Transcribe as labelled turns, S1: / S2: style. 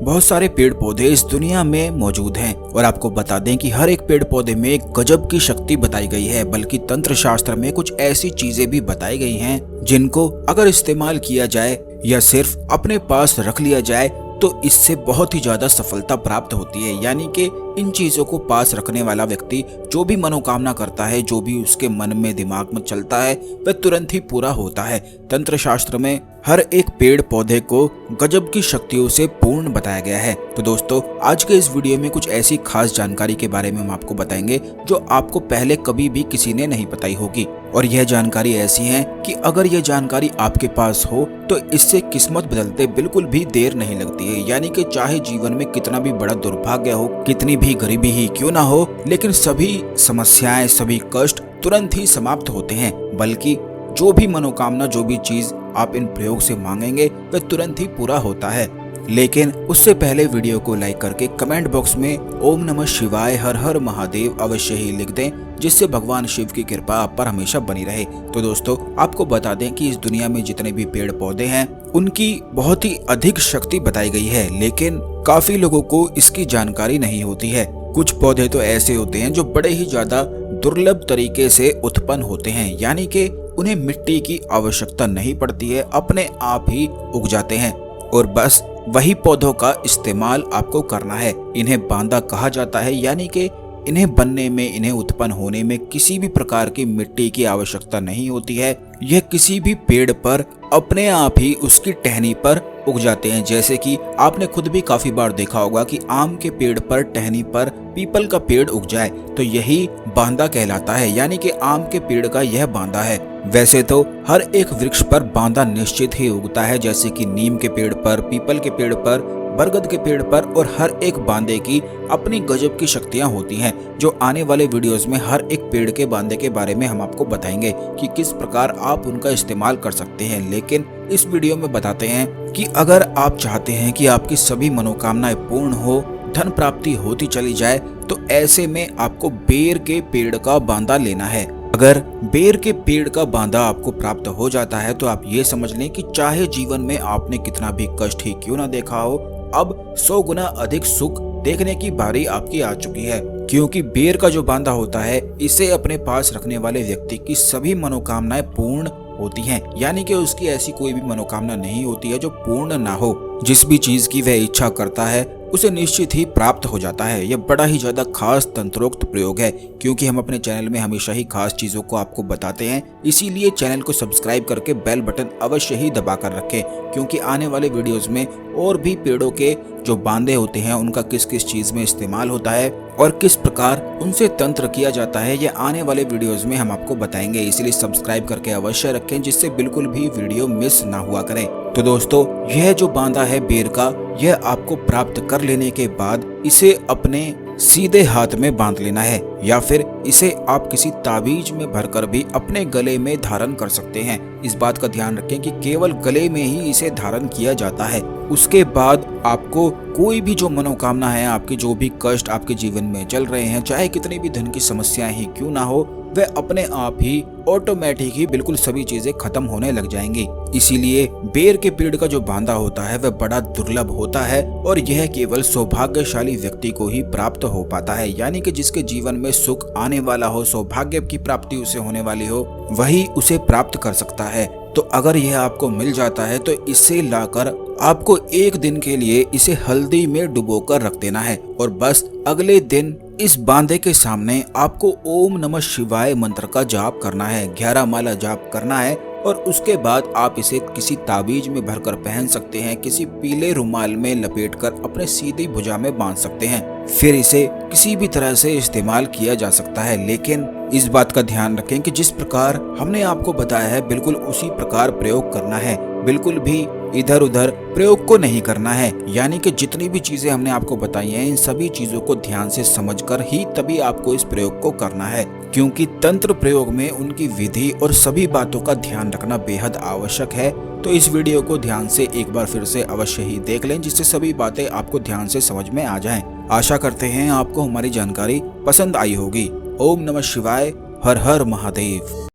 S1: बहुत सारे पेड़ पौधे इस दुनिया में मौजूद हैं और आपको बता दें कि हर एक पेड़ पौधे में एक गजब की शक्ति बताई गई है, बल्कि तंत्र शास्त्र में कुछ ऐसी चीजें भी बताई गई हैं जिनको अगर इस्तेमाल किया जाए या सिर्फ अपने पास रख लिया जाए तो इससे बहुत ही ज्यादा सफलता प्राप्त होती है। यानी कि इन चीजों को पास रखने वाला व्यक्ति जो भी मनोकामना करता है, जो भी उसके मन में दिमाग में चलता है, वह तुरंत ही पूरा होता है। तंत्र शास्त्र में हर एक पेड़ पौधे को गजब की शक्तियों से पूर्ण बताया गया है। तो दोस्तों, आज के इस वीडियो में कुछ ऐसी खास जानकारी के बारे में हम आपको बताएंगे जो आपको पहले कभी भी किसी ने नहीं बताई होगी। और यह जानकारी ऐसी है कि अगर यह जानकारी आपके पास हो तो इससे किस्मत बदलते बिल्कुल भी देर नहीं लगती है। यानी कि चाहे जीवन में कितना भी बड़ा दुर्भाग्य हो, कितनी भी गरीबी ही क्यों ना हो, लेकिन सभी समस्याएं, सभी कष्ट तुरंत ही समाप्त होते हैं। बल्कि जो भी मनोकामना, जो भी चीज आप इन प्रयोग से मांगेंगे वह तुरंत ही पूरा होता है। लेकिन उससे पहले वीडियो को लाइक करके कमेंट बॉक्स में ओम नमः शिवाय, हर हर महादेव अवश्य ही लिख दें, जिससे भगवान शिव की कृपा आप पर हमेशा बनी रहे। तो दोस्तों, आपको बता दें कि इस दुनिया में जितने भी पेड़ पौधे हैं उनकी बहुत ही अधिक शक्ति बताई गई है, लेकिन काफी लोगों को इसकी जानकारी नहीं होती है। कुछ पौधे तो ऐसे होते हैं जो बड़े ही ज्यादा दुर्लभ तरीके से उत्पन्न होते हैं, यानी कि उन्हें मिट्टी की आवश्यकता नहीं पड़ती है, अपने आप ही उग जाते हैं और बस वही पौधों का इस्तेमाल आपको करना है। इन्हें बांदा कहा जाता है, यानी कि इन्हें बनने में, इन्हें उत्पन्न होने में किसी भी प्रकार की मिट्टी की आवश्यकता नहीं होती है। यह किसी भी पेड़ पर अपने आप ही उसकी टहनी पर उग जाते हैं। जैसे कि आपने खुद भी काफी बार देखा होगा कि आम के पेड़ पर टहनी पर पीपल का पेड़ उग जाए तो यही बांदा कहलाता है, यानी कि आम के पेड़ का यह बांदा है। वैसे तो हर एक वृक्ष पर बांदा निश्चित ही उगता है, जैसे कि नीम के पेड़ पर, पीपल के पेड़ पर, बरगद के पेड़ पर, और हर एक बांदे की अपनी गजब की शक्तियां होती हैं, जो आने वाले वीडियोस में हर एक पेड़ के बांदे के बारे में हम आपको बताएंगे कि किस प्रकार आप उनका इस्तेमाल कर सकते हैं। लेकिन इस वीडियो में बताते हैं कि अगर आप चाहते हैं कि आपकी सभी मनोकामनाएं पूर्ण हो, धन प्राप्ति होती चली जाए, तो ऐसे में आपको बेर के पेड़ का बांदा लेना है। अगर बेर के पेड़ का बांदा आपको प्राप्त हो जाता है तो आप ये समझ लें कि चाहे जीवन में आपने कितना भी कष्ट ही क्यों ना देखा हो, अब 100 गुना अधिक सुख देखने की बारी आपकी आ चुकी है। क्योंकि बेर का जो बांदा होता है, इसे अपने पास रखने वाले व्यक्ति की सभी मनोकामनाएं पूर्ण होती हैं। यानी कि उसकी ऐसी कोई भी मनोकामना नहीं होती है जो पूर्ण ना हो। जिस भी चीज की वह इच्छा करता है उसे निश्चित ही प्राप्त हो जाता है। यह बड़ा ही ज्यादा खास तंत्रोक्त प्रयोग है, क्योंकि हम अपने चैनल में हमेशा ही खास चीजों को आपको बताते हैं। इसीलिए चैनल को सब्सक्राइब करके बेल बटन अवश्य ही दबा कर रखें, क्योंकि आने वाले वीडियोस में और भी पेड़ों के जो बांदे होते हैं उनका किस किस चीज में इस्तेमाल होता है और किस प्रकार उनसे तंत्र किया जाता है, ये आने वाले वीडियोस में हम आपको बताएंगे। इसलिए सब्सक्राइब करके अवश्य रखें, जिससे बिल्कुल भी वीडियो मिस ना हुआ करें। तो दोस्तों, यह जो बांदा है बेर का, यह आपको प्राप्त कर लेने के बाद इसे अपने सीधे हाथ में बांध लेना है, या फिर इसे आप किसी ताबीज में भरकर भी अपने गले में धारण कर सकते हैं। इस बात का ध्यान रखें कि केवल गले में ही इसे धारण किया जाता है। उसके बाद आपको कोई भी जो मनोकामना है, आपके जो भी कष्ट आपके जीवन में चल रहे हैं, चाहे कितनी भी धन की समस्याएं ही क्यों ना हो, वह अपने आप ही ऑटोमेटिक ही बिल्कुल सभी चीजें खत्म होने लग जाएंगी। इसीलिए बेर के पेड़ का जो बांदा होता है वह बड़ा दुर्लभ होता है और यह केवल सौभाग्यशाली व्यक्ति को ही प्राप्त हो पाता है। यानी कि जिसके जीवन में सुख आने वाला हो, सौभाग्य की प्राप्ति उसे होने वाली हो, वही उसे प्राप्त कर सकता है। तो अगर यह आपको मिल जाता है तो इसे लाकर आपको एक दिन के लिए इसे हल्दी में डुबोकर रख देना है और बस अगले दिन इस बांदे के सामने आपको ओम नमः शिवाय मंत्र का जाप करना है, 11 माला जाप करना है। और उसके बाद आप इसे किसी ताबीज में भरकर पहन सकते हैं, किसी पीले रुमाल में लपेटकर अपने सीधी भुजा में बांध सकते हैं। फिर इसे किसी भी तरह से इस्तेमाल किया जा सकता है, लेकिन इस बात का ध्यान रखें कि जिस प्रकार हमने आपको बताया है बिल्कुल उसी प्रकार प्रयोग करना है। बिल्कुल भी इधर उधर प्रयोग को नहीं करना है। यानी कि जितनी भी चीजें हमने आपको बताई हैं, इन सभी चीजों को ध्यान से समझकर ही तभी आपको इस प्रयोग को करना है, क्योंकि तंत्र प्रयोग में उनकी विधि और सभी बातों का ध्यान रखना बेहद आवश्यक है। तो इस वीडियो को ध्यान से एक बार फिर से अवश्य ही देख लें, जिससे सभी बातें आपको ध्यान से समझ में आ जाएं। आशा करते हैं आपको हमारी जानकारी पसंद आई होगी। ओम नमः शिवाय, हर हर महादेव।